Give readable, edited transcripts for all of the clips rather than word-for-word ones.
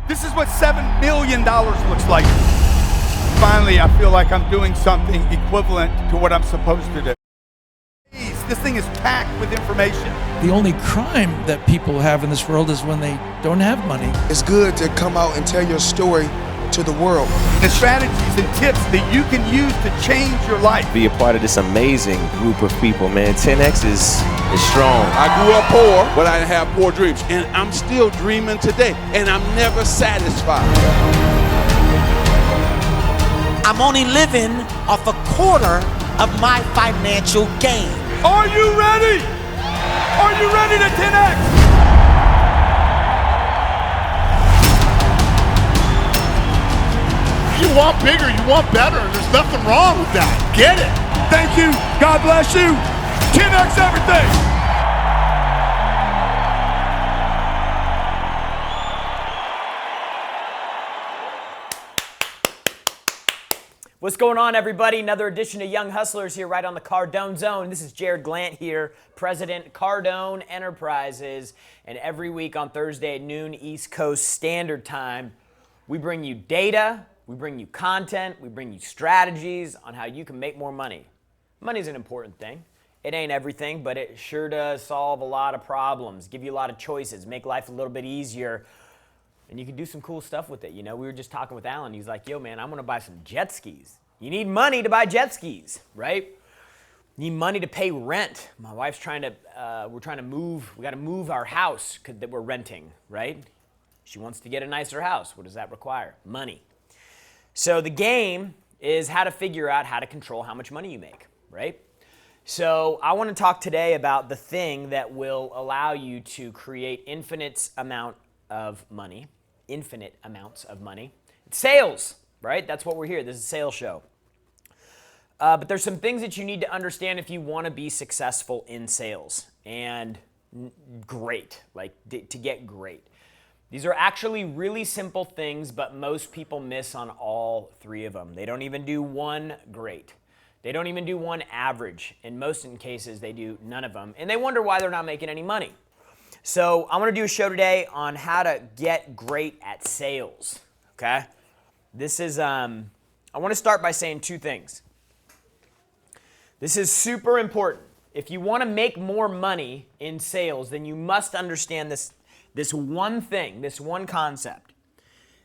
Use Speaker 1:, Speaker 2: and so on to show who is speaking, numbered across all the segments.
Speaker 1: This is what $7 million looks like. Finally, I feel like I'm doing something equivalent to what I'm supposed to do. This thing is packed with information.
Speaker 2: The only crime that people have in this world is when they don't have money.
Speaker 3: It's good to come out and tell your story to the world.
Speaker 1: The strategies and tips that you can use to change your life.
Speaker 4: Be a part of this amazing group of people, man. 10X is strong.
Speaker 5: I grew up poor, but I didn't have poor dreams. And I'm still dreaming today, and I'm never satisfied.
Speaker 6: I'm only living off a quarter of my financial gain.
Speaker 1: Are you ready? Are you ready to 10X?
Speaker 7: You want bigger, you want better, and there's nothing wrong with that. Get it.
Speaker 1: Thank you. God bless you. 10X everything.
Speaker 8: What's going on, everybody? Another edition of Young Hustlers here right on the Cardone Zone. This is Jarrod Glandt here, President, Cardone Enterprises. And every week on Thursday at noon East Coast Standard Time, we bring you data, we bring you content, we bring you strategies on how you can make more money. Money's an important thing. It ain't everything, but it sure does solve a lot of problems, give you a lot of choices, make life a little bit easier. And you can do some cool stuff with it. You know, we were just talking with Alan. He's like, yo, man, I'm going to buy some jet skis. You need money to buy jet skis, right? You need money to pay rent. My wife's trying to, we're trying to move. We got to move our house that we're renting, right? She wants to get a nicer house. What does that require? Money. So the game is how to figure out how to control how much money you make, right? So I want to talk today about the thing that will allow you to create infinite amounts of money. It's sales, right? That's what we're here. This is a sales show. But there's some things that you need to understand if you want to be successful in sales and great, like to get great. These are actually really simple things, but most people miss on all three of them. They don't even do one great. They don't even do one average. In most cases, they do none of them. And they wonder why they're not making any money. So I want to do a show today on how to get great at sales, okay? This is, I want to start by saying two things. This is super important. If you want to make more money in sales, then you must understand this one thing, this one concept.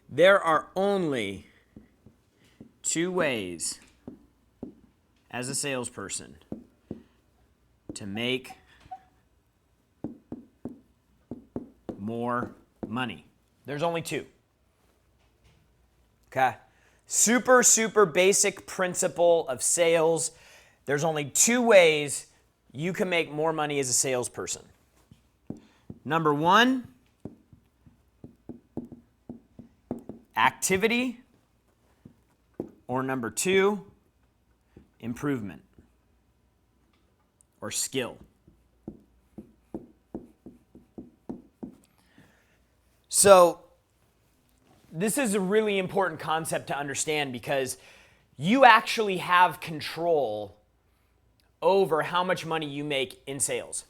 Speaker 8: There are only two ways as a salesperson to make more money. There's only two. Okay? Super, super basic principle of sales. There's only two ways you can make more money as a salesperson. Number one, activity, or number two, improvement or skill. So this is a really important concept to understand because you actually have control over how much money you make in sales.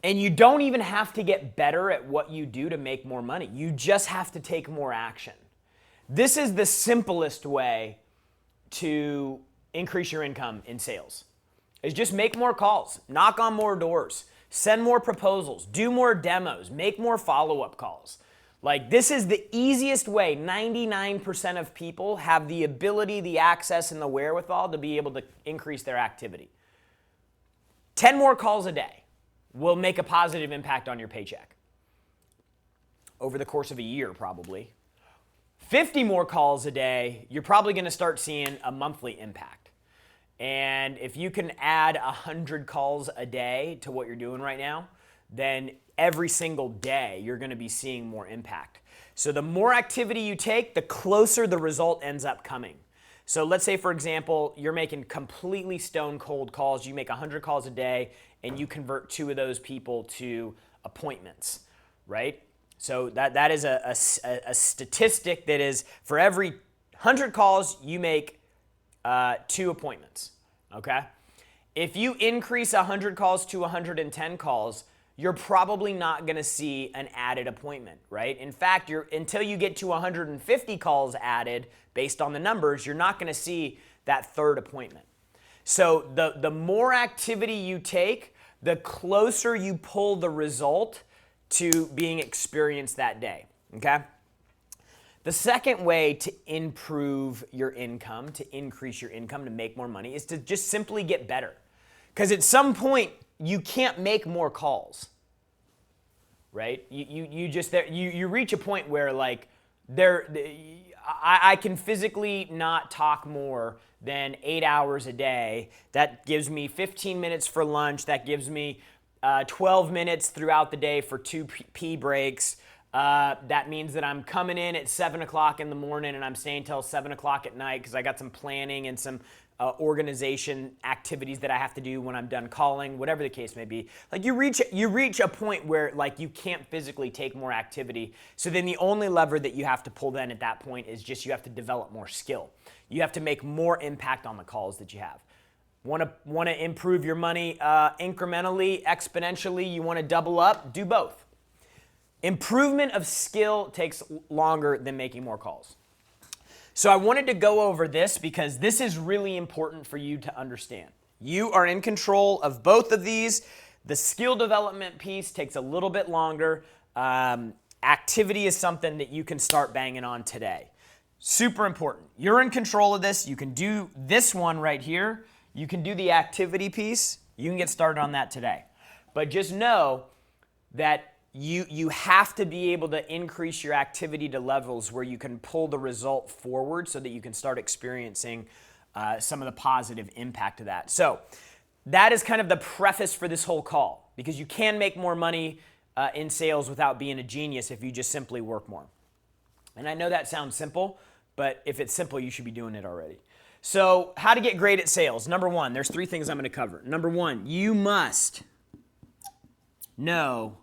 Speaker 8: And you don't even have to get better at what you do to make more money. You just have to take more action. This is the simplest way to increase your income in sales. Is just make more calls, knock on more doors, send more proposals, do more demos, make more follow-up calls. Like, this is the easiest way. 99% of people have the ability, the access, and the wherewithal to be able to increase their activity. 10 more calls a day will make a positive impact on your paycheck over the course of a year, probably. 50 more calls a day, you're probably going to start seeing a monthly impact. And if you can add 100 calls a day to what you're doing right now, then every single day you're going to be seeing more impact. So the more activity you take, the closer the result ends up coming. So let's say, for example, you're making completely stone cold calls. You make 100 calls a day and you convert 2 of those people to appointments, right? So that is a statistic that is for every 100 calls, you make 2 appointments, okay? If you increase 100 calls to 110 calls, you're probably not going to see an added appointment, right? In fact, until you get to 150 calls added based on the numbers, you're not going to see that third appointment. So the more activity you take, the closer you pull the result to being experienced that day, okay? The second way to improve your income, to increase your income, to make more money, is to just simply get better. Because at some point, you can't make more calls, right? You reach a point where like I can physically not talk more than 8 hours a day. That gives me 15 minutes for lunch. That gives me 12 minutes throughout the day for 2 pee breaks. That means that I'm coming in at 7 o'clock in the morning and I'm staying till 7 o'clock at night because I got some planning and some organization activities that I have to do when I'm done calling, whatever the case may be. Like you reach a point where like you can't physically take more activity. So then the only lever that you have to pull then at that point is just you have to develop more skill. You have to make more impact on the calls that you have. Want to improve your money incrementally, exponentially, you want to double up, do both. Improvement of skill takes longer than making more calls. So I wanted to go over this because this is really important for you to understand. You are in control of both of these. The skill development piece takes a little bit longer. Activity is something that you can start banging on today. Super important. You're in control of this. You can do this one right here. You can do the activity piece. You can get started on that today. But just know that you have to be able to increase your activity to levels where you can pull the result forward so that you can start experiencing some of the positive impact of that. So that is kind of the preface for this whole call, because you can make more money in sales without being a genius if you just simply work more. And I know that sounds simple, but if it's simple, you should be doing it already. So how to get great at sales. Number one, there's 3 things I'm going to cover. Number one, you must know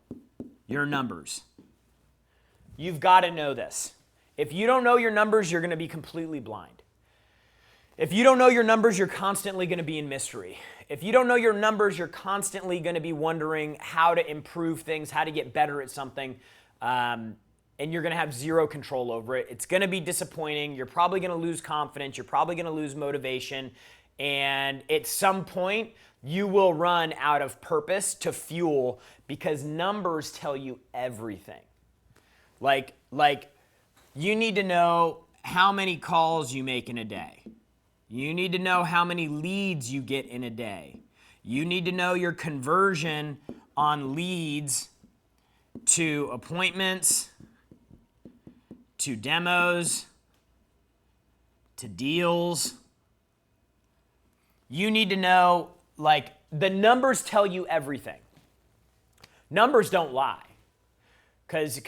Speaker 8: your numbers. You've got to know this. If you don't know your numbers, you're going to be completely blind. If you don't know your numbers, you're constantly going to be in mystery. If you don't know your numbers, you're constantly going to be wondering how to improve things, how to get better at something, and you're going to have zero control over it. It's going to be disappointing. You're probably going to lose confidence. You're probably going to lose motivation. And at some point, you will run out of purpose to fuel, because numbers tell you everything. Like you need to know how many calls you make in a day. You need to know how many leads you get in a day. You need to know your conversion on leads to appointments, to demos, to deals. You need to know, like, the numbers tell you everything. Numbers don't lie, because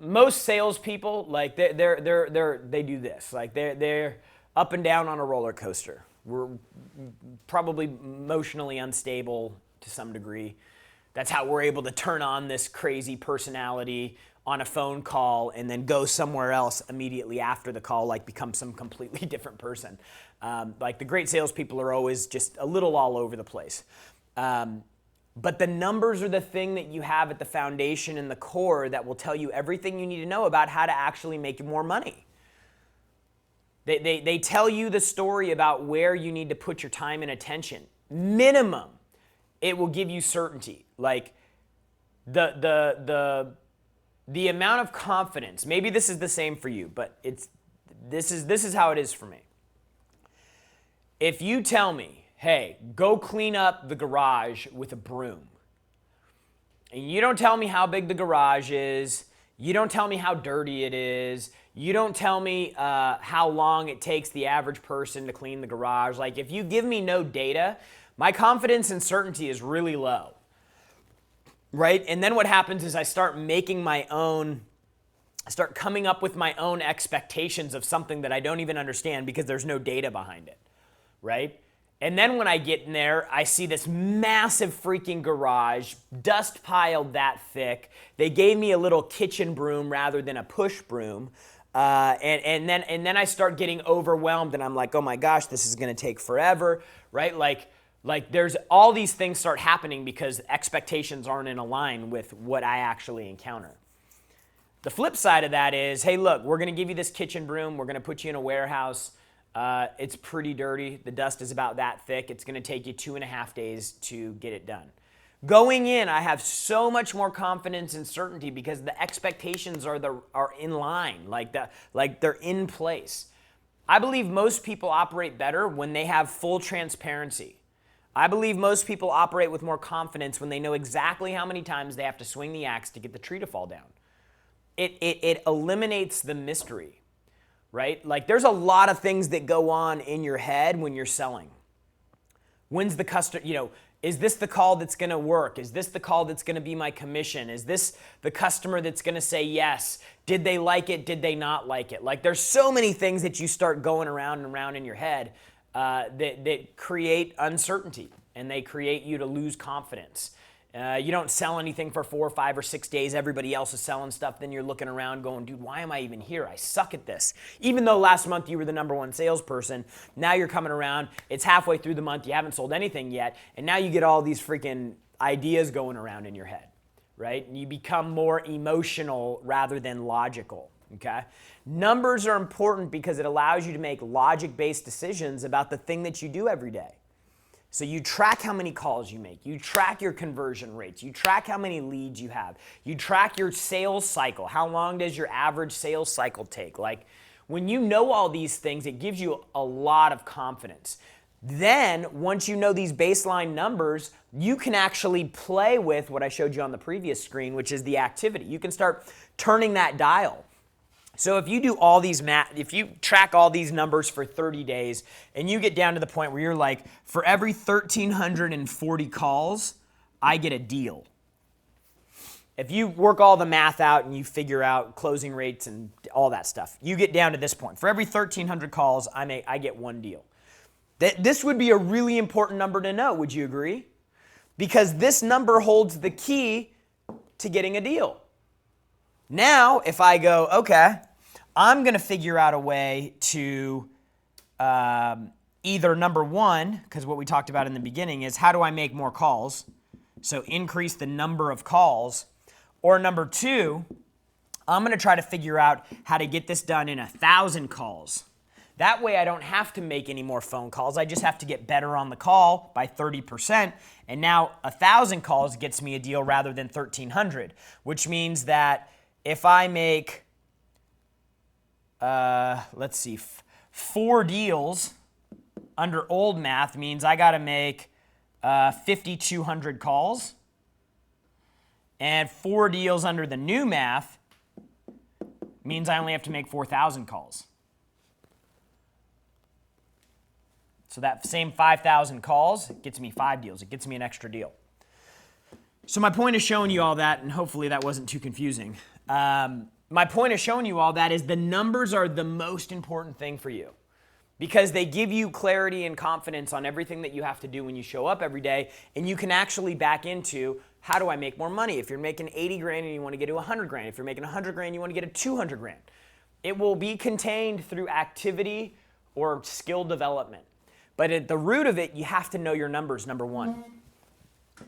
Speaker 8: most salespeople, like they do this, like they're up and down on a roller coaster. We're probably emotionally unstable to some degree. That's how we're able to turn on this crazy personality on a phone call and then go somewhere else immediately after the call, like become some completely different person. Like the great salespeople are always just a little all over the place. But the numbers are the thing that you have at the foundation and the core that will tell you everything you need to know about how to actually make more money. They tell you the story about where you need to put your time and attention. Minimum, it will give you certainty. Like the amount of confidence. Maybe this is the same for you, but this is how it is for me. If you tell me, hey, go clean up the garage with a broom, and you don't tell me how big the garage is, you don't tell me how dirty it is, you don't tell me how long it takes the average person to clean the garage. Like, if you give me no data, my confidence and certainty is really low, right? And then what happens is I start coming up with my own expectations of something that I don't even understand because there's no data behind it, right? And then when I get in there, I see this massive freaking garage, dust piled that thick. They gave me a little kitchen broom rather than a push broom. And then I start getting overwhelmed, and I'm like, oh my gosh, this is going to take forever, right? Like, Like there's all these things start happening because expectations aren't in line with what I actually encounter. The flip side of that is, hey, look, we're going to give you this kitchen broom. We're going to put you in a warehouse. It's pretty dirty. The dust is about that thick. It's going to take you 2.5 days to get it done. Going in, I have so much more confidence and certainty because the expectations are in line, like they're in place. I believe most people operate better when they have full transparency. I believe most people operate with more confidence when they know exactly how many times they have to swing the axe to get the tree to fall down. It eliminates the mystery, right? Like there's a lot of things that go on in your head when you're selling. When's the customer, is this the call that's going to work? Is this the call that's going to be my commission? Is this the customer that's going to say yes? Did they like it? Did they not like it? Like there's so many things that you start going around and around in your head that create uncertainty and they create you to lose confidence. You don't sell anything for 4 or 5 or 6 days. Everybody else is selling stuff. Then you're looking around going, dude, why am I even here? I suck at this. Even though last month you were the #1 salesperson, now you're coming around. It's halfway through the month. You haven't sold anything yet. And now you get all these freaking ideas going around in your head, right? And you become more emotional rather than logical, okay? Numbers are important because it allows you to make logic-based decisions about the thing that you do every day. So you track how many calls you make. You track your conversion rates. You track how many leads you have. You track your sales cycle. How long does your average sales cycle take? Like when you know all these things, it gives you a lot of confidence. Then once you know these baseline numbers, you can actually play with what I showed you on the previous screen, which is the activity. You can start turning that dial. So if you do all these if you track all these numbers for 30 days and you get down to the point where you're like, for every 1,340 calls, I get a deal. If you work all the math out and you figure out closing rates and all that stuff, you get down to this point. For every 1,300 calls, I get one deal. This would be a really important number to know, would you agree? Because this number holds the key to getting a deal. Now, if I go, okay, I'm going to figure out a way to either number one, because what we talked about in the beginning is how do I make more calls? So increase the number of calls. Or number two, I'm going to try to figure out how to get this done in 1,000 calls. That way I don't have to make any more phone calls. I just have to get better on the call by 30%. And now 1,000 calls gets me a deal rather than 1,300, which means that if I make, 4 deals under old math means I got to make 5,200 calls. And 4 deals under the new math means I only have to make 4,000 calls. So that same 5,000 calls gets me 5 deals. It gets me an extra deal. So my point of showing you all that, and hopefully that wasn't too confusing, my point of showing you all that is the numbers are the most important thing for you because they give you clarity and confidence on everything that you have to do when you show up every day, and you can actually back into how do I make more money? If you're making 80 grand and you want to get to 100 grand, if you're making 100 grand, you want to get to 200 grand. It will be contained through activity or skill development. But at the root of it, you have to know your numbers, number one.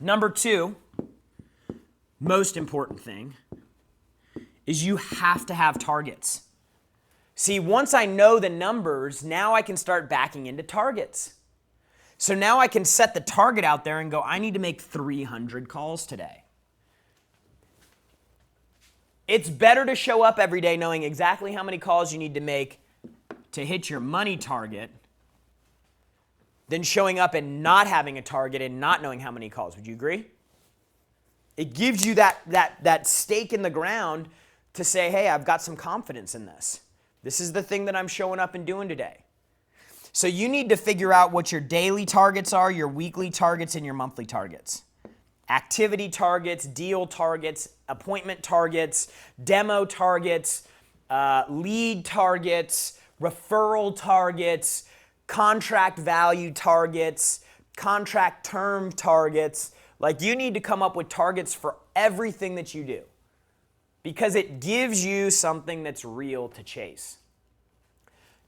Speaker 8: Number two, most important thing, is you have to have targets. See, once I know the numbers, now I can start backing into targets. So now I can set the target out there and go, I need to make 300 calls today. It's better to show up every day knowing exactly how many calls you need to make to hit your money target than showing up and not having a target and not knowing how many calls. Would you agree? It gives you that stake in the ground to say, hey, I've got some confidence in this. This is the thing that I'm showing up and doing today. So you need to figure out what your daily targets are, your weekly targets, and your monthly targets. Activity targets, deal targets, appointment targets, demo targets, lead targets, referral targets, contract value targets, contract term targets. Like you need to come up with targets for everything that you do because it gives you something that's real to chase.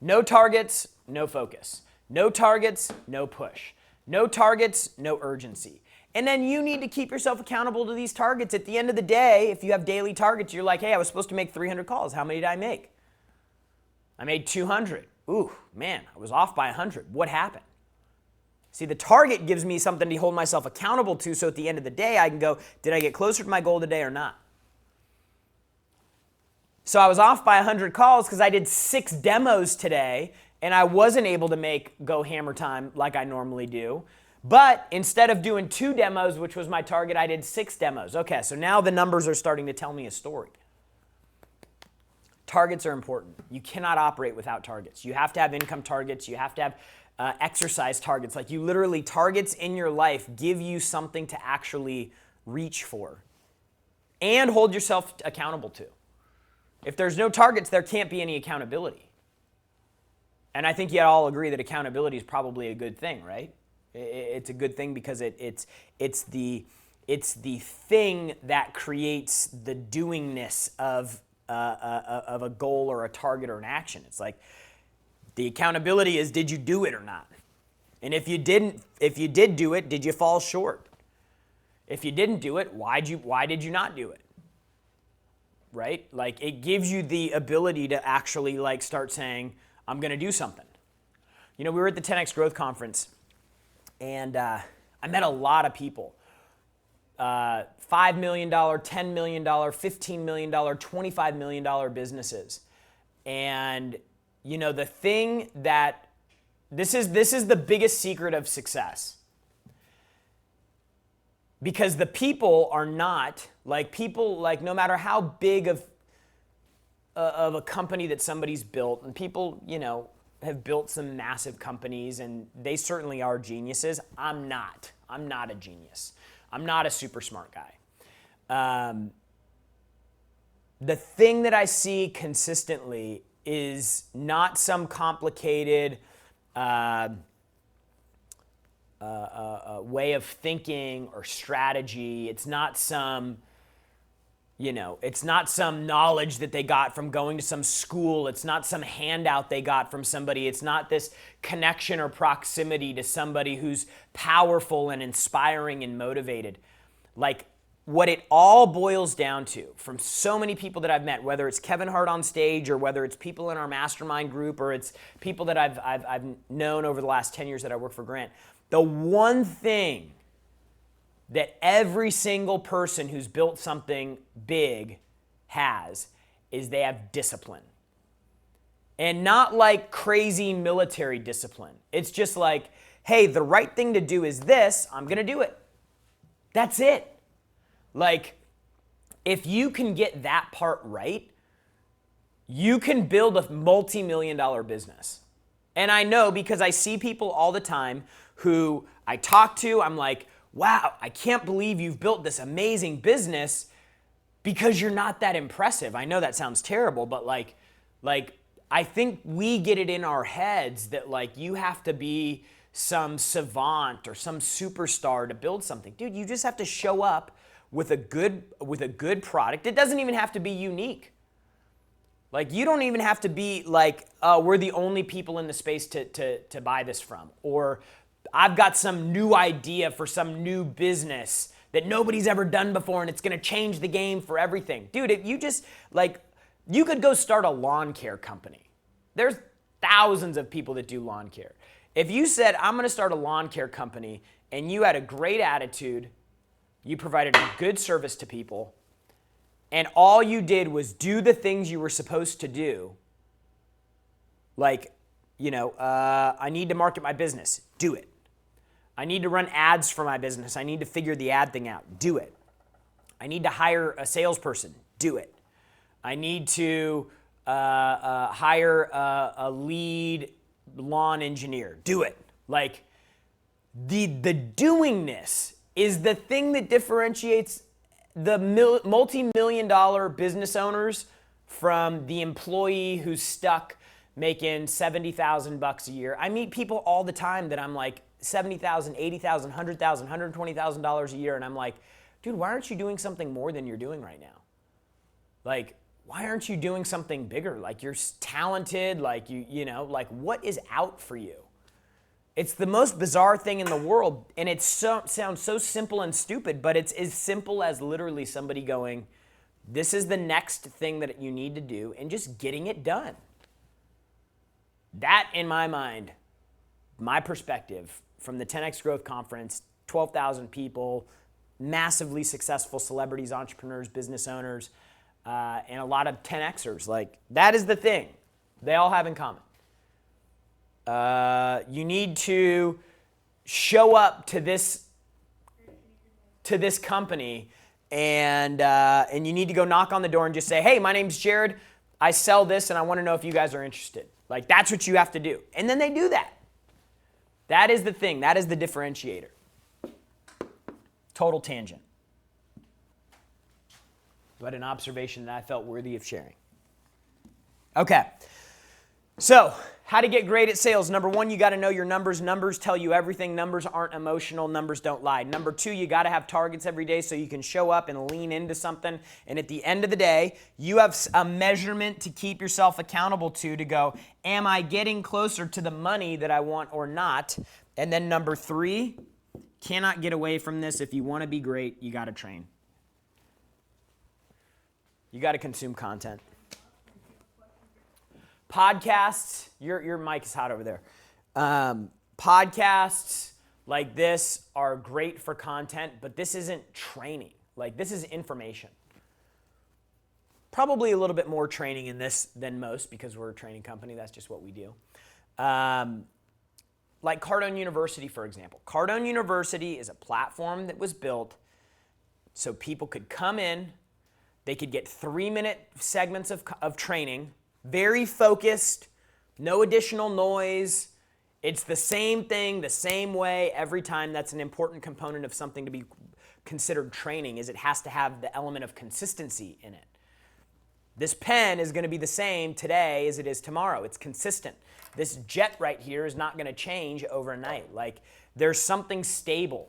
Speaker 8: No targets, no focus. No targets, no push. No targets, no urgency. And then you need to keep yourself accountable to these targets. At the end of the day, if you have daily targets, you're like, hey, I was supposed to make 300 calls. How many did I make? I made 200. Ooh, man, I was off by 100. What happened? See, the target gives me something to hold myself accountable to, so at the end of the day, I can go, did I get closer to my goal today or not? So I was off by 100 calls because I did 6 demos today, and I wasn't able to make go hammer time like I normally do. But instead of doing 2 demos, which was my target, I did 6 demos. Okay, so now the numbers are starting to tell me a story. Targets are important. You cannot operate without targets. You have to have income targets. You have to have exercise targets. Like you literally, targets in your life give you something to actually reach for and hold yourself accountable to. If there's no targets, there can't be any accountability. And I think you all agree that accountability is probably a good thing, right? It's a good thing because it's the thing that creates the doingness of a goal or a target or an action. It's like the accountability is, did you do it or not? And if you did do it, did you fall short? If you didn't do it, why did you not do it? Right? Like it gives you the ability to actually like start saying, I'm going to do something. You know, we were at the 10X Growth Conference, and I met a lot of people. $5 million, $10 million, $15 million, $25 million businesses. And, you know, the thing that, this is the biggest secret of success. Because the people are not, like people, like no matter how big of a company that somebody's built, and people, you know, have built some massive companies, and they certainly are geniuses. I'm not a genius. I'm not a super smart guy. The thing that I see consistently is not some complicated way of thinking or strategy. It's not some, you know, it's not some knowledge that they got from going to some school. It's not some handout they got from somebody. It's not this connection or proximity to somebody who's powerful and inspiring and motivated. Like what it all boils down to from so many people that I've met, whether it's Kevin Hart on stage or whether it's people in our mastermind group or it's people that I've known over the last 10 years that I work for Grant, the one thing that every single person who's built something big has is they have discipline. And not like crazy military discipline. It's just like, hey, the right thing to do is this, I'm gonna do it. That's it. Like, if you can get that part right, you can build a multi-million-dollar business. And I know because I see people all the time who I talk to, I'm like, wow, I can't believe you've built this amazing business because you're not that impressive. I know that sounds terrible, but like I think we get it in our heads that like you have to be some savant or some superstar to build something. Dude, you just have to show up with a good product. It doesn't even have to be unique. Like you don't even have to be like, we're the only people in the space to buy this from, or I've got some new idea for some new business that nobody's ever done before and it's gonna change the game for everything. Dude, if you just, like, you could go start a lawn care company. There's thousands of people that do lawn care. If you said, I'm gonna start a lawn care company and you had a great attitude, you provided a good service to people, and all you did was do the things you were supposed to do, like, you know, I need to market my business, do it. I need to run ads for my business. I need to figure the ad thing out. Do it. I need to hire a salesperson. Do it. I need to hire a lead lawn engineer. Do it. Like the doingness is the thing that differentiates the multi-million-dollar business owners from the employee who's stuck making $70,000 a year. I meet people all the time that I'm like, $70,000, $80,000, $100,000, $120,000 a year, and I'm like, dude, why aren't you doing something more than you're doing right now? Like, why aren't you doing something bigger? Like, you're talented, like, you know, like, what is out for you? It's the most bizarre thing in the world, and it sounds so simple and stupid, but it's as simple as literally somebody going, this is the next thing that you need to do, and just getting it done. That, in my mind, my perspective from the 10X Growth Conference, 12,000 people, massively successful celebrities, entrepreneurs, business owners, and a lot of 10Xers. Like, that is the thing they all have in common. You need to show up to this company, and you need to go knock on the door and just say, hey, my name's Jarrod. I sell this, and I want to know if you guys are interested. Like, that's what you have to do. And then they do that. That is the thing. That is the differentiator. Total tangent. But an observation that I felt worthy of sharing. Okay. So, how to get great at sales. Number one, you got to know your numbers. Numbers tell you everything. Numbers aren't emotional. Numbers don't lie. Number two, you got to have targets every day so you can show up and lean into something. And at the end of the day, you have a measurement to keep yourself accountable to go, am I getting closer to the money that I want or not? And then number three, cannot get away from this. If you want to be great, you got to train. You got to consume content. Podcasts, your mic is hot over there. Podcasts like this are great for content, but this isn't training. Like, this is information. Probably a little bit more training in this than most because we're a training company. That's just what we do. Like Cardone University, for example. Cardone University is a platform that was built so people could come in, they could get 3-minute segments of training, very focused, no additional noise. It's the same thing, the same way every time. That's an important component of something to be considered training, is it has to have the element of consistency in it. This pen is going to be the same today as it is tomorrow. It's consistent. This jet right here is not going to change overnight. Like, there's something stable.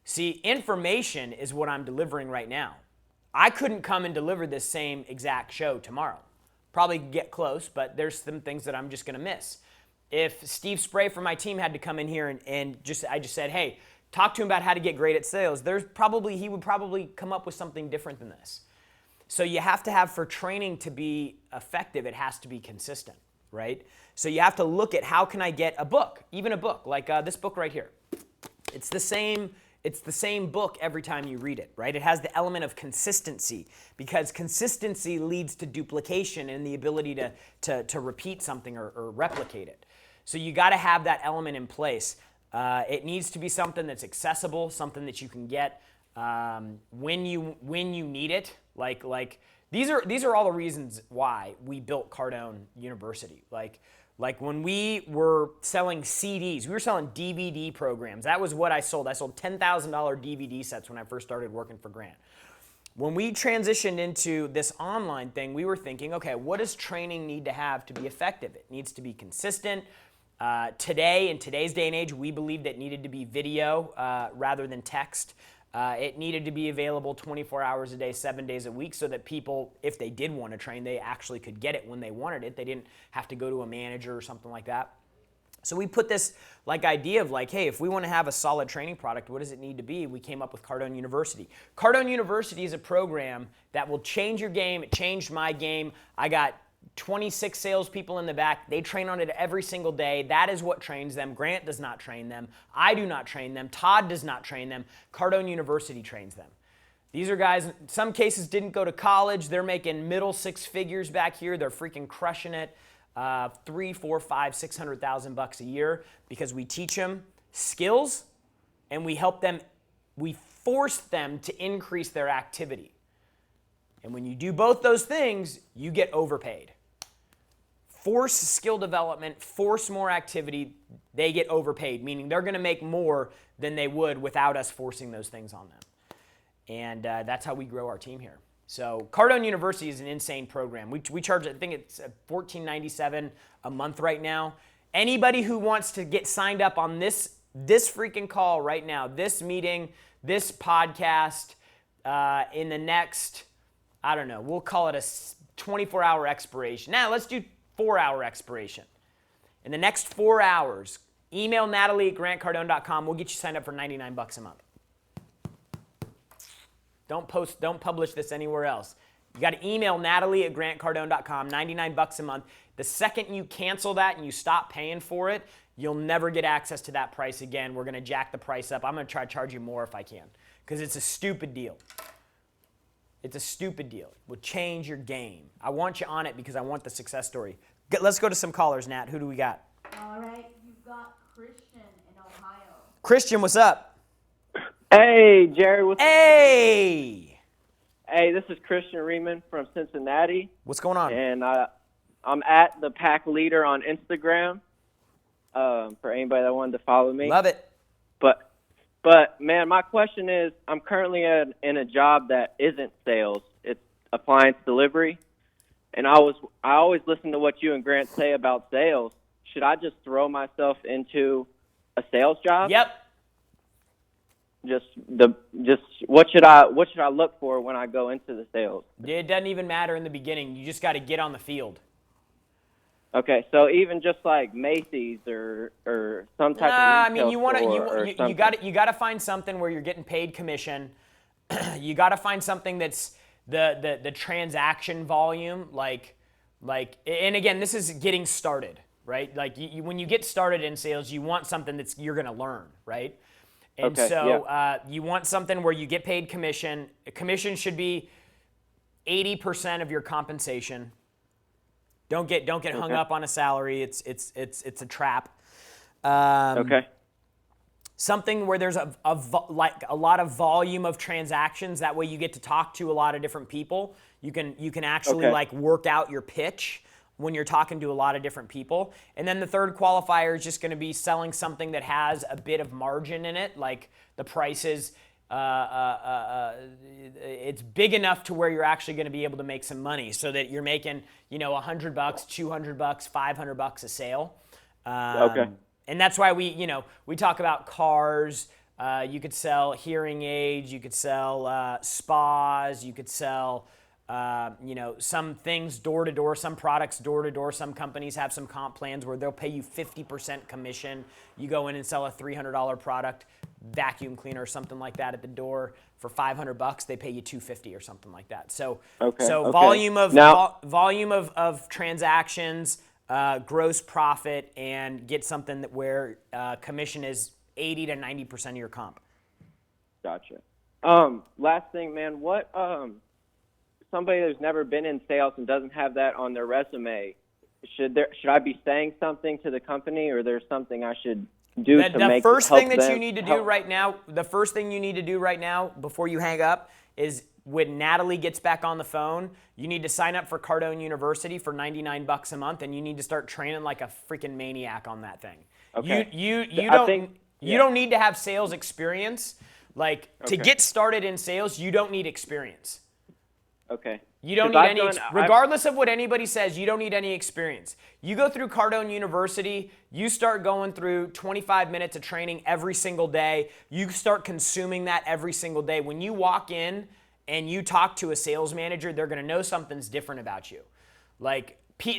Speaker 8: See, information is what I'm delivering right now. I couldn't come and deliver this same exact show tomorrow. Probably get close, but there's some things that I'm just going to miss. If Steve Spray from my team had to come in here and I just said, hey, talk to him about how to get great at sales, he would probably come up with something different than this. So you have to have, for training to be effective, it has to be consistent, right? So you have to look at, how can I get a book, even a book like this book right here. It's the same book every time you read it, right? It has the element of consistency, because consistency leads to duplication and the ability to repeat something or replicate it. So you got to have that element in place. It needs to be something that's accessible, something that you can get when you need it. Like these are all the reasons why we built Cardone University. Like when we were selling CDs, we were selling DVD programs. That was what I sold. I sold $10,000 DVD sets when I first started working for Grant. When we transitioned into this online thing, we were thinking, okay, what does training need to have to be effective? It needs to be consistent. Today, in today's day and age, we believed it needed to be video rather than text. It needed to be available 24 hours a day, 7 days a week, so that people, if they did want to train, they actually could get it when they wanted it. They didn't have to go to a manager or something like that. So we put this idea of hey, if we want to have a solid training product, what does it need to be? We came up with Cardone University. Cardone University is a program that will change your game. It changed my game. I got 26 salespeople in the back. They train on it every single day. That is what trains them. Grant does not train them. I do not train them. Todd does not train them. Cardone University trains them. These are guys, in some cases, didn't go to college. They're making middle six figures back here. They're freaking crushing it. $300,000, $400,000, $500,000, $600,000 a year, because we teach them skills and we help them, we force them to increase their activity. And when you do both those things, you get overpaid. Force skill development, force more activity, they get overpaid, meaning they're going to make more than they would without us forcing those things on them. And that's how we grow our team here. So Cardone University is an insane program. We charge, I think it's $14.97 a month right now. Anybody who wants to get signed up on this freaking call right now, this meeting, this podcast, in the next, I don't know, we'll call it a 24-hour expiration. Now, let's do 4-hour expiration. In the next 4 hours, Email Natalie at grantcardone.com. We'll get you signed up for $99 a month. Don't publish this anywhere else. You got to email Natalie at grantcardone.com, $99 a month. The second you cancel that and you stop paying for it, you'll never get access to that price again. We're going to jack the price up. I'm going to try to charge you more if I can because it's a stupid deal. It's a stupid deal. It would change your game. I want you on it because I want the success story. Let's go to some callers, Nat. Who do we got?
Speaker 9: All right, you've got Christian in Ohio.
Speaker 8: Christian, what's up?
Speaker 10: Hey, Jerry.
Speaker 8: Hey!
Speaker 10: Hey, this is Christian Riemann from Cincinnati.
Speaker 8: What's going on?
Speaker 10: And I'm at the Pack Leader on Instagram for anybody that wanted to follow me.
Speaker 8: Love it.
Speaker 10: But man, my question is, I'm currently in a job that isn't sales. It's appliance delivery. And I always listen to what you and Grant say about sales. Should I just throw myself into a sales job?
Speaker 8: Yep.
Speaker 10: Just what should I look for when I go into the sales?
Speaker 8: It doesn't even matter in the beginning. You just got to get on the field.
Speaker 10: Okay, so even just like Macy's or some type of retail
Speaker 8: you got to find something where you're getting paid commission. You got to find something that's the transaction volume and again, this is getting started, right? Like when you get started in sales, you want something you're going to learn, right? And you want something where you get paid commission. Commission should be 80% of your compensation. Don't get hung up on a salary. It's a trap. Something where there's a lot of volume of transactions. That way you get to talk to a lot of different people. You can actually work out your pitch when you're talking to a lot of different people. And then the third qualifier is just going to be selling something that has a bit of margin in it, like the prices. It's big enough to where you're actually going to be able to make some money, so that you're making, $100, $200, $500 a sale. And that's why we talk about cars. You could sell hearing aids. You could sell spas. You could sell, some things door to door, some products door to door. Some companies have some comp plans where they'll pay you 50% commission. You go in and sell a $300 product, vacuum cleaner or something like that at the door for $500. They pay you $250 or something like that. So volume of transactions, gross profit, and get something where commission is 80 to 90% of your comp.
Speaker 10: Gotcha. Last thing, man, what somebody who's never been in sales and doesn't have that on their resume, should I be saying something to the company, or there's something I should do to make
Speaker 8: the first thing that you need to do right now before you hang up is, when Natalie gets back on the phone, you need to sign up for Cardone University for $99 a month, and you need to start training like a freaking maniac on that thing.
Speaker 10: Okay.
Speaker 8: You don't need to have sales experience. To get started in sales, you don't need experience.
Speaker 10: Okay.
Speaker 8: You don't need regardless of what anybody says, you don't need any experience. You go through Cardone University, you start going through 25 minutes of training every single day. You start consuming that every single day. When you walk in and you talk to a sales manager, they're going to know something's different about you.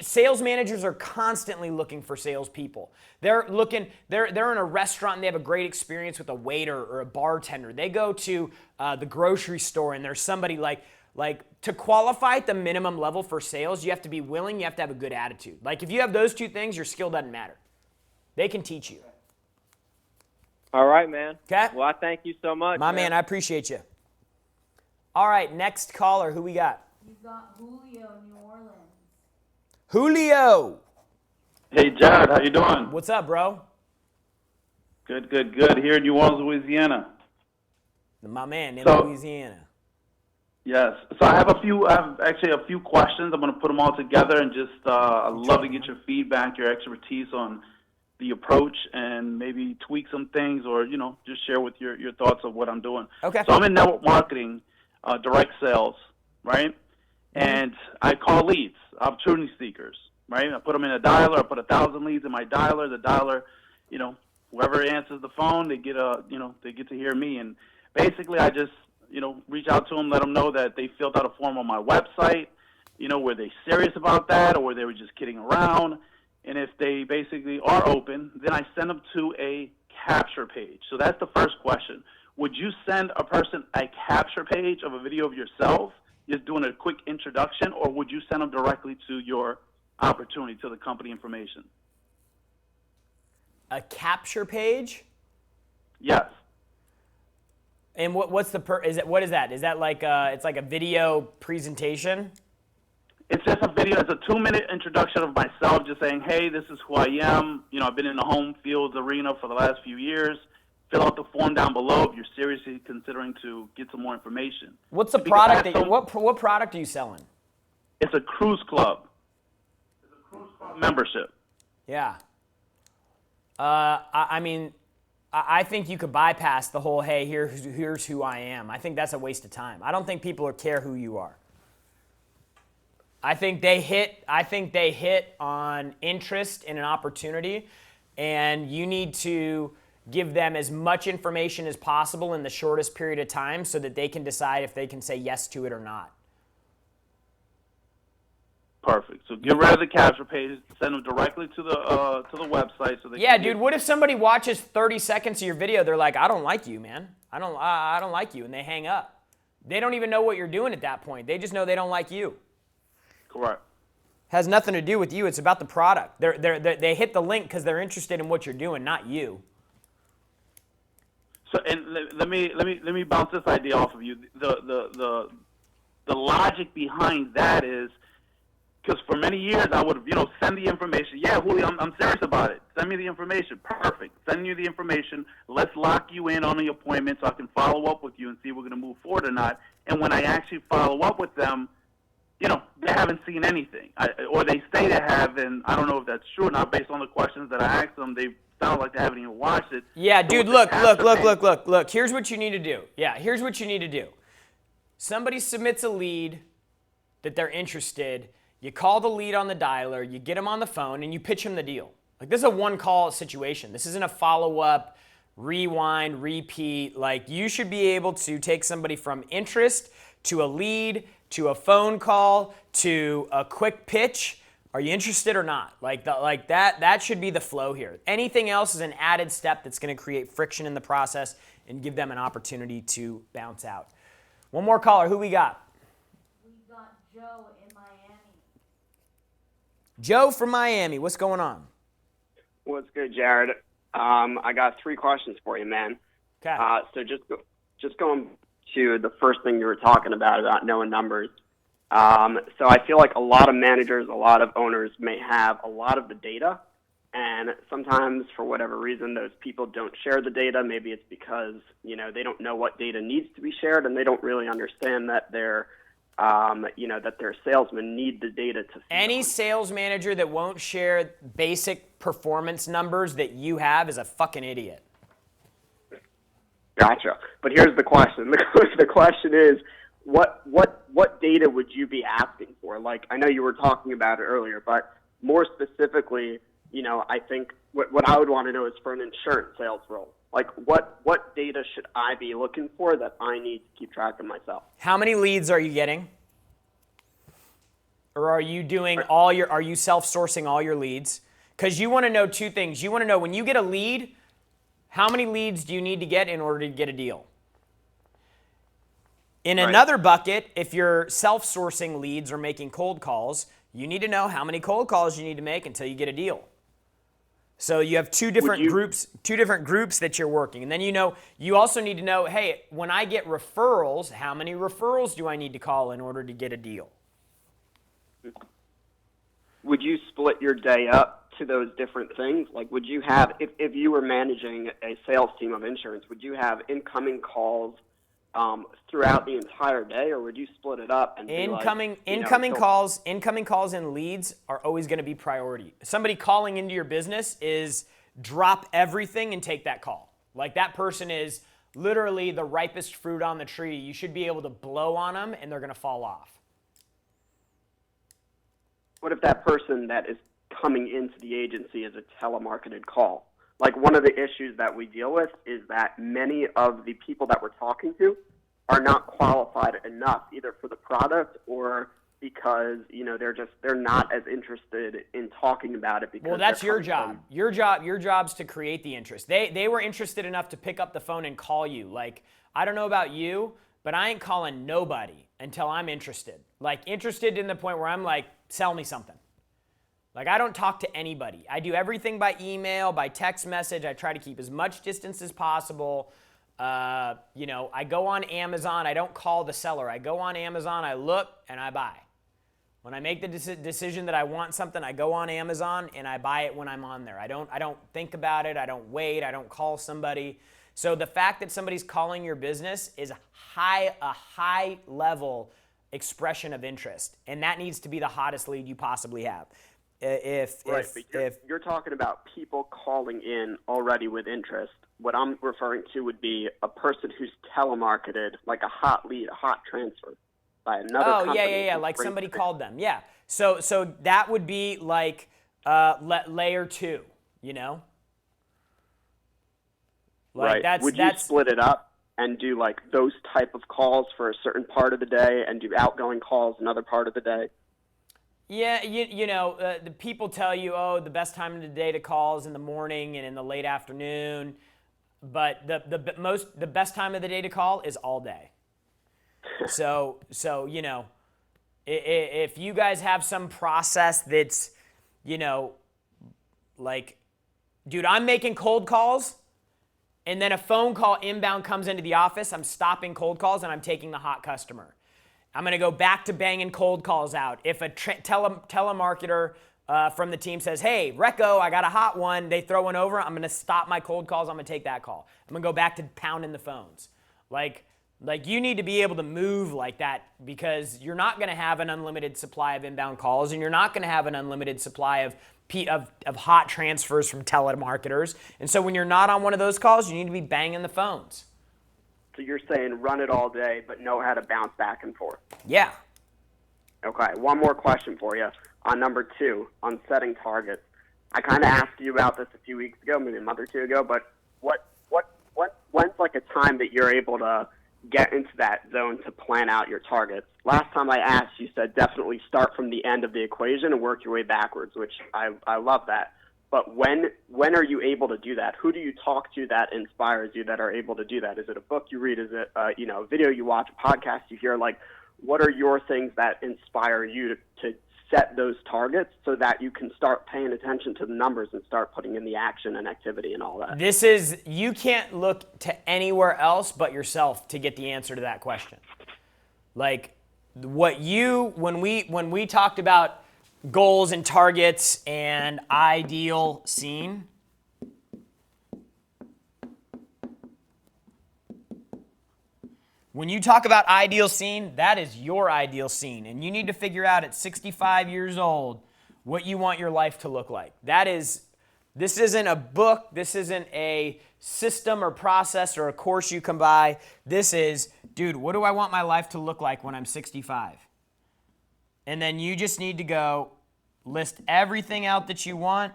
Speaker 8: Sales managers are constantly looking for salespeople. They're in a restaurant and they have a great experience with a waiter or a bartender. They go to the grocery store and there's somebody to qualify at the minimum level for sales, you have to be willing, you have to have a good attitude. If you have those two things, your skill doesn't matter. They can teach you.
Speaker 10: All right, man.
Speaker 8: Okay.
Speaker 10: Well, I thank you so much.
Speaker 8: My man, I appreciate you. All right, next caller, who we got?
Speaker 9: You've got Julio, New Orleans.
Speaker 8: Julio.
Speaker 11: Hey, Jarrod, how you doing?
Speaker 8: What's up, bro?
Speaker 11: Good. Here in New Orleans, Louisiana.
Speaker 8: My man in Louisiana.
Speaker 11: Yes. So I have actually a few questions. I'm going to put them all together and just I'd love to get your feedback, your expertise on the approach, and maybe tweak some things, or just share with your thoughts of what I'm doing.
Speaker 8: Okay.
Speaker 11: So I'm in network marketing, direct sales, right? And I call leads, opportunity seekers, right? I put them in a dialer. I put 1,000 leads in my dialer. The dialer, whoever answers the phone, they get to hear me. And basically, I just reach out to them, let them know that they filled out a form on my website. Were they serious about that, or were they just kidding around? And if they basically are open, then I send them to a capture page. So that's the first question. Would you send a person a capture page of a video of yourself, just doing a quick introduction, or would you send them directly to your opportunity, to the company information?
Speaker 8: A capture page?
Speaker 11: Yes.
Speaker 8: And what's the what is that? Is that like it's like a video presentation?
Speaker 11: It's just a video. It's a 2-minute introduction of myself, just saying, hey, this is who I am. You know, I've been in the home fields arena for the last few years. Fill out the form down below if you're seriously considering to get some more information.
Speaker 8: What's the product what product are you selling?
Speaker 11: It's a cruise club. It's a cruise club membership.
Speaker 8: Yeah. I mean, I think you could bypass the whole, hey, here's who I am. I think that's a waste of time. I don't think people care who you are. I think they hit on interest in an opportunity, and you need to give them as much information as possible in the shortest period of time so that they can decide if they can say yes to it or not.
Speaker 11: Perfect. So get rid of the capture page, send them directly to the website so they
Speaker 8: Yeah, dude, what if somebody watches 30 seconds of your video, they're like, I don't like you, man. I don't like you, and they hang up. They don't even know what you're doing at that point. They just know they don't like you.
Speaker 11: Correct.
Speaker 8: Has nothing to do with you. It's about the product. They hit the link because they're interested in what you're doing, not you.
Speaker 11: So, and let me bounce this idea off of you. The logic behind that is because for many years I would have, send the information. Yeah, Julio, I'm serious about it. Send me the information. Perfect. Send you the information. Let's lock you in on the appointment so I can follow up with you and see if we're going to move forward or not. And when I actually follow up with them, they haven't seen anything, or they say they have, and I don't know if that's true or not. Based on the questions that I asked them, they sound like they haven't even watched it.
Speaker 8: Yeah, dude, look. Here's what you need to do. Yeah, here's what you need to do. Somebody submits a lead that they're interested. You call the lead on the dialer, you get them on the phone, and you pitch them the deal. Like, this is a one-call situation. This isn't a follow-up, rewind, repeat. Like, you should be able to take somebody from interest to a lead to a phone call to a quick pitch. Are you interested or not? Like that should be the flow here. Anything else is an added step that's going to create friction in the process and give them an opportunity to bounce out. One more caller. Who we got?
Speaker 9: We got Joe in Miami.
Speaker 8: Joe from Miami. What's going on?
Speaker 12: What's good, Jarrod? I got 3 questions for you, man.
Speaker 8: Okay.
Speaker 12: So just going to the first thing you were talking about knowing numbers. So I feel like a lot of managers, a lot of owners may have a lot of the data, and sometimes for whatever reason those people don't share the data. Maybe it's because they don't know what data needs to be shared, and they don't really understand that their salesmen need the data to.
Speaker 8: Any sales manager that won't share basic performance numbers that you have is a fucking idiot.
Speaker 12: Gotcha. But here's the question. The question is, what data would you be asking for? Like, I know you were talking about it earlier, but more specifically, I think what I would want to know is for an insurance sales role. Like, what data should I be looking for that I need to keep track of myself?
Speaker 8: How many leads are you getting? Or are you are you self-sourcing all your leads? Because you want to know 2 things. You want to know when you get a lead, how many leads do you need to get in order to get a deal? In another bucket, if you're self-sourcing leads or making cold calls, you need to know how many cold calls you need to make until you get a deal. So you have two different groups that you're working. And then you also need to know, hey, when I get referrals, how many referrals do I need to call in order to get a deal?
Speaker 12: Would you split your day up to those different things? Like, would you have, if you were managing a sales team of insurance, would you have incoming calls throughout the entire day, or would you split it up and
Speaker 8: incoming calls and leads are always going to be priority. Somebody calling into your business is drop everything and take that call. Like, that person is literally the ripest fruit on the tree. You should be able to blow on them and they're going to fall off.
Speaker 12: What if that person that is coming into the agency is a telemarketed call? Like, one of the issues that we deal with is that many of the people that we're talking to are not qualified enough either for the product or because, you know, they're not as interested in talking about it because
Speaker 8: well, that's
Speaker 12: they're
Speaker 8: your job. Your job's to create the interest. They were interested enough to pick up the phone and call you. Like, I don't know about you, but I ain't calling nobody until I'm interested. Like, interested in the point where I'm like, sell me something. Like, I don't talk to anybody. I do everything by email, by text message. I try to keep as much distance as possible. You know, I go on Amazon. I don't call the seller. I go on Amazon, I look, and I buy. When I make the decision that I want something, I go on Amazon and I buy it when I'm on there. I don't think about it. I don't wait. I don't call somebody. So the fact that somebody's calling your business is a high level expression of interest, and that needs to be the hottest lead you possibly have. If
Speaker 12: you're talking about people calling in already with interest, what I'm referring to would be a person who's telemarketed, like a hot lead, a hot transfer by another company.
Speaker 8: Oh, yeah, like somebody called them, yeah. So that would be like layer 2, you know? Like
Speaker 12: right. Would you split it up and do like those type of calls for a certain part of the day and do outgoing calls another part of the day?
Speaker 8: Yeah, you know, the people tell you, oh, the best time of the day to call is in the morning and in the late afternoon. But the best time of the day to call is all day. So you know, if you guys have some process that's, you know, like, dude, I'm making cold calls, and then a phone call inbound comes into the office, I'm stopping cold calls and I'm taking the hot customer. I'm going to go back to banging cold calls out. If a telemarketer from the team says, hey, Recco, I got a hot one, they throw one over, I'm going to stop my cold calls, I'm going to take that call. I'm going to go back to pounding the phones. Like you need to be able to move like that, because you're not going to have an unlimited supply of inbound calls, and you're not going to have an unlimited supply of hot transfers from telemarketers. And so when you're not on one of those calls, you need to be banging the phones.
Speaker 12: So you're saying run it all day, but know how to bounce back and forth.
Speaker 8: Yeah.
Speaker 12: Okay, one more question for you on number 2, on setting targets. I kind of asked you about this a few weeks ago, maybe a month or two ago, but when's like a time that you're able to get into that zone to plan out your targets? Last time I asked, you said definitely start from the end of the equation and work your way backwards, which I love that. But when are you able to do that? Who do you talk to that inspires you that are able to do that? Is it a book you read? Is it a video you watch, a podcast you hear? Like, what are your things that inspire you to set those targets so that you can start paying attention to the numbers and start putting in the action and activity and all that?
Speaker 8: You can't look to anywhere else but yourself to get the answer to that question. Like, when we talked about goals and targets and ideal scene, when you talk about ideal scene, that is your ideal scene, and you need to figure out at 65 years old what you want your life to look like. This isn't a book, this isn't a system or process or a course you can buy. This is, dude, what do I want my life to look like when I'm 65? And then you just need to go list everything out that you want,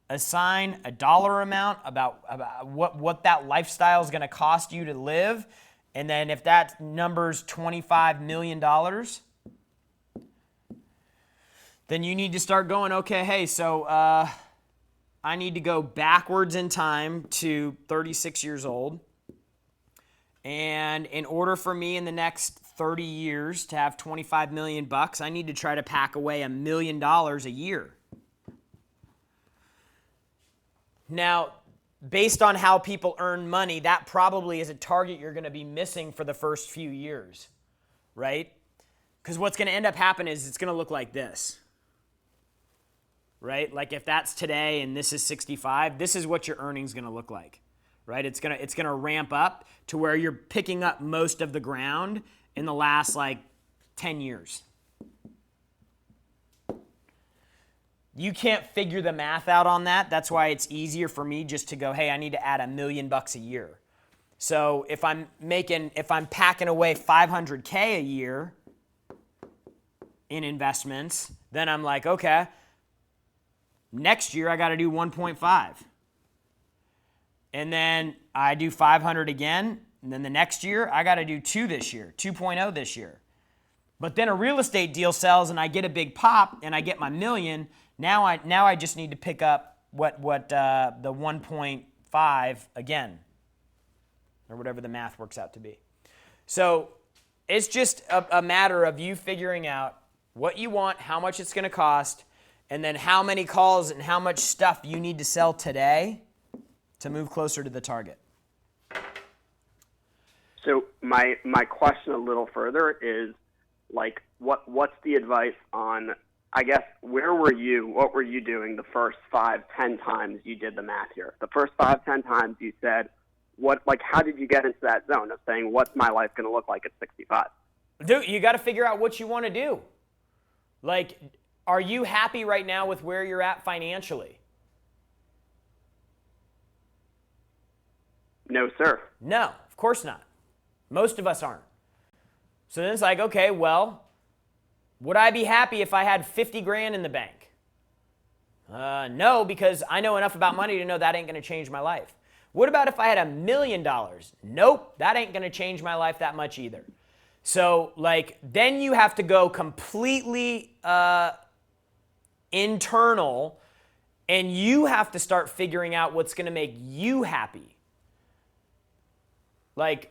Speaker 8: assign a dollar amount about what that lifestyle is going to cost you to live, and then if that number's $25 million, then you need to start going, okay, hey, so I need to go backwards in time to 36 years old. And in order for me in the next 30 years to have 25 million bucks, I need to try to pack away $1 million a year. Now, based on how people earn money, that probably is a target you're going to be missing for the first few years, right? Because what's going to end up happening is it's going to look like this, right? Like if that's today and this is 65, this is what your earnings going to look like. Right? It's gonna ramp up to where you're picking up most of the ground in the last like 10 years. You can't figure the math out on that. That's why it's easier for me just to go, hey, I need to add $1 million a year. So if I'm packing away $500K a year in investments, then I'm like, okay, next year I got to do 1.5. And then I do 500 again, and then the next year, I got to do 2 this year, 2.0 this year. But then a real estate deal sells and I get a big pop and I get my $1 million. Now I just need to pick up the 1.5 again, or whatever the math works out to be. So it's just a matter of you figuring out what you want, how much it's going to cost, and then how many calls and how much stuff you need to sell today to move closer to the target.
Speaker 12: So my question a little further is, like, what's the advice on, I guess, what were you doing the first 5-10 times you did the math here? The first 5-10 times you said, how did you get into that zone of saying, what's my life going to look like at 65?
Speaker 8: Dude, you got to figure out what you want to do. Like, are you happy right now with where you're at financially?
Speaker 12: No, sir.
Speaker 8: No, of course not. Most of us aren't. So then it's like, okay, well, would I be happy if I had 50 grand in the bank? No, because I know enough about money to know that ain't going to change my life. What about if I had $1 million? Nope, that ain't going to change my life that much either. So, like, then you have to go completely internal, and you have to start figuring out what's going to make you happy. Like,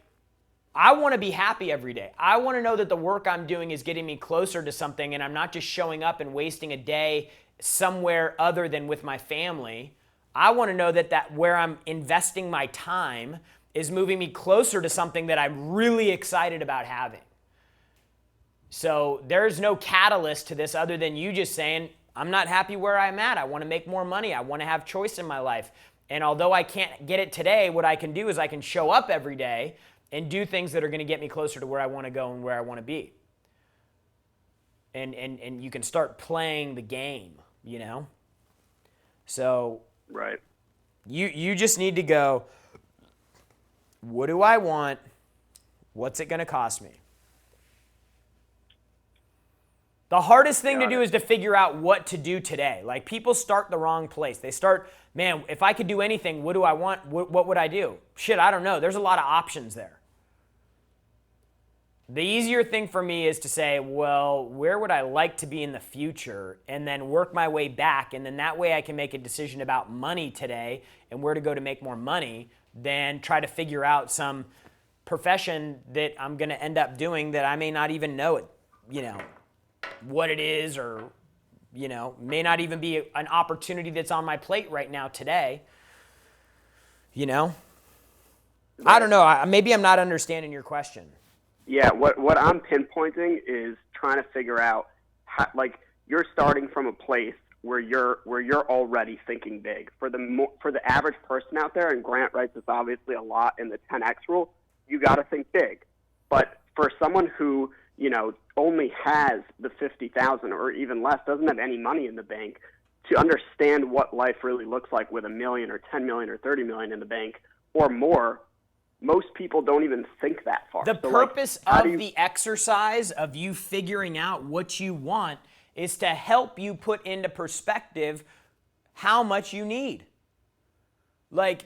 Speaker 8: I want to be happy every day. I want to know that the work I'm doing is getting me closer to something, and I'm not just showing up and wasting a day somewhere other than with my family. I want to know that where I'm investing my time is moving me closer to something that I'm really excited about having. So there's no catalyst to this other than you just saying, I'm not happy where I'm at. I want to make more money. I want to have choice in my life. And although I can't get it today, what I can do is I can show up every day and do things that are going to get me closer to where I want to go and where I want to be. And you can start playing the game, you know? So
Speaker 12: right.
Speaker 8: You just need to go, what do I want? What's it going to cost me? The hardest thing to do is to figure out what to do today. Like, people start the wrong place. They start, man, if I could do anything, what do I want? What would I do? Shit, I don't know. There's a lot of options there. The easier thing for me is to say, well, where would I like to be in the future? And then work my way back. And then that way I can make a decision about money today and where to go to make more money, than try to figure out some profession that I'm going to end up doing that I may not even know it, what it is, or, may not even be an opportunity that's on my plate right now today. I don't know. Maybe I'm not understanding your question.
Speaker 12: Yeah, what I'm pinpointing is trying to figure out how, like, you're starting from a place where you're already thinking big. For the average person out there, and Grant writes this obviously a lot in the 10X rule, you got to think big. But for someone who, only has the 50,000 or even less, doesn't have any money in the bank, to understand what life really looks like with $1 million or 10 million or 30 million in the bank or more, most people don't even think that far.
Speaker 8: The purpose of the exercise of you figuring out what you want is to help you put into perspective how much you need. Like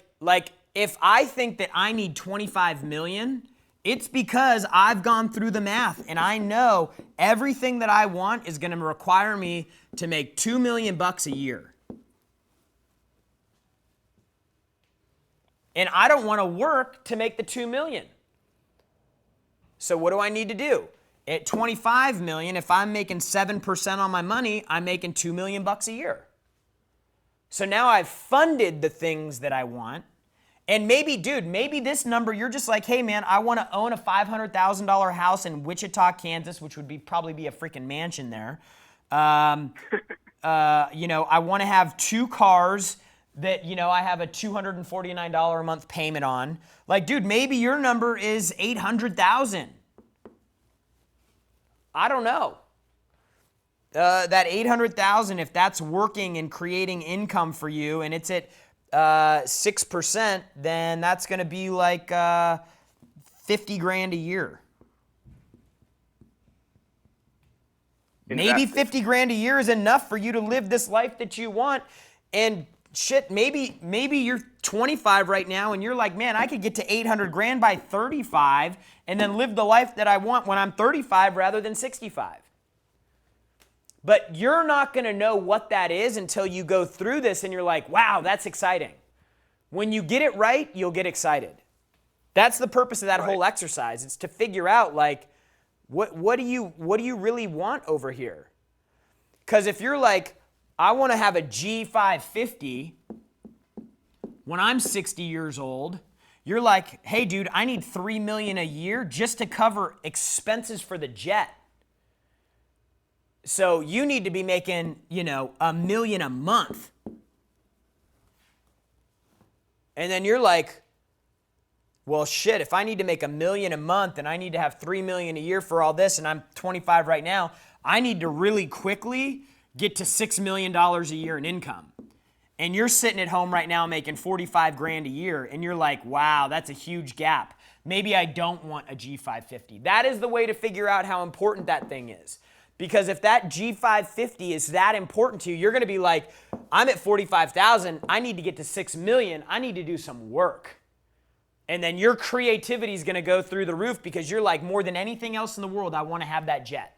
Speaker 8: if I think that I need 25 million, it's because I've gone through the math and I know everything that I want is going to require me to make $2 million a year. And I don't want to work to make the 2 million. So what do I need to do? At 25 million, if I'm making 7% on my money, I'm making $2 million a year. So now I've funded the things that I want. And maybe this number, you're just like, hey man, I want to own a $500,000 house in Wichita, Kansas, which would probably be a freaking mansion there. I want to have 2 cars that, I have a $249 a month payment on. Like, dude, maybe your number is 800,000. I don't know. That 800,000, if that's working and creating income for you, and it's at 6%, then that's going to be like 50 grand a year. Maybe 50 grand a year is enough for you to live this life that you want. And shit, maybe you're 25 right now and you're like, man, I could get to 800 grand by 35 and then live the life that I want when I'm 35 rather than 65. But you're not going to know what that is until you go through this and you're like, wow, that's exciting. When you get it right, you'll get excited. That's the purpose of that whole exercise. It's to figure out, like, what do you really want over here? Because if you're like, I want to have a G550 when I'm 60 years old, you're like, hey, dude, I need $3 million a year just to cover expenses for the jet. So you need to be making, $1 million a month. And then you're like, well, shit, if I need to make $1 million a month and I need to have $3 million a year for all this and I'm 25 right now, I need to really quickly get to $6 million a year in income. And you're sitting at home right now making 45 grand a year and you're like, wow, that's a huge gap. Maybe I don't want a G550. That is the way to figure out how important that thing is. Because if that G550 is that important to you, you're going to be like, I'm at 45,000. I need to get to 6 million. I need to do some work. And then your creativity is going to go through the roof because you're like, more than anything else in the world, I want to have that jet.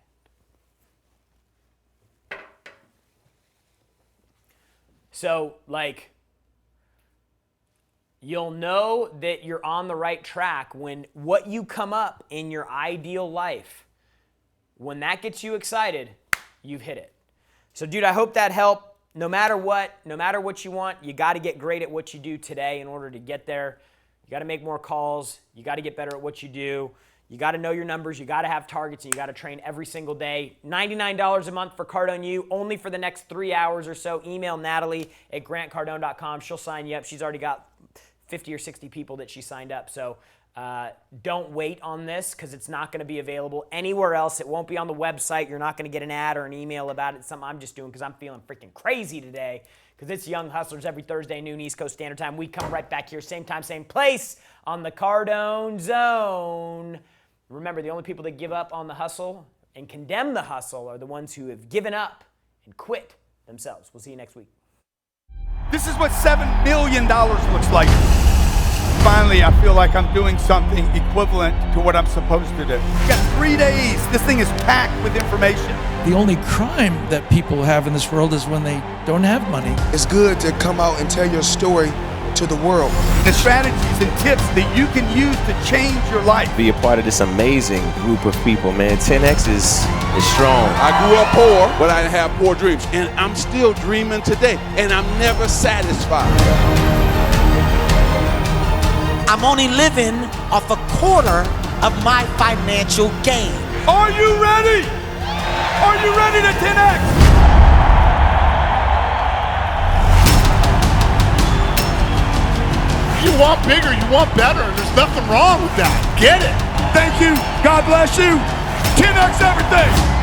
Speaker 8: So, like, you'll know that you're on the right track when what you come up in your ideal life, when that gets you excited, you've hit it. So, dude, I hope that helped. No matter what you want, you got to get great at what you do today in order to get there. You got to make more calls. You got to get better at what you do. You got to know your numbers. You got to have targets, and you got to train every single day. $99 a month for Cardone U, only for the next 3 hours or so. Email Natalie at grantcardone.com. She'll sign you up. She's already got 50 or 60 people that she signed up. So don't wait on this because it's not going to be available anywhere else. It won't be on the website. You're not going to get an ad or an email about it. It's something I'm just doing because I'm feeling freaking crazy today because it's Young Hustlers every Thursday, noon East Coast Standard Time. We come right back here, same time, same place on the Cardone Zone. Remember, the only people that give up on the hustle and condemn the hustle are the ones who have given up and quit themselves. We'll see you next week.
Speaker 1: This is what $7 million looks like. Finally, I feel like I'm doing something equivalent to what I'm supposed to do. You got 3 days. This thing is packed with information.
Speaker 2: The only crime that people have in this world is when they don't have money.
Speaker 3: It's good to come out and tell your story to the world.
Speaker 1: The strategies and tips that you can use to change your life.
Speaker 4: Be a part of this amazing group of people, man. 10X is strong.
Speaker 5: I grew up poor, but I have poor dreams. And I'm still dreaming today. And I'm never satisfied.
Speaker 6: I'm only living off a quarter of my financial gain.
Speaker 1: Are you ready? Are you ready to 10X?
Speaker 7: You want bigger, you want better, and there's nothing wrong with that. Get it.
Speaker 1: Thank you. God bless you. 10X everything.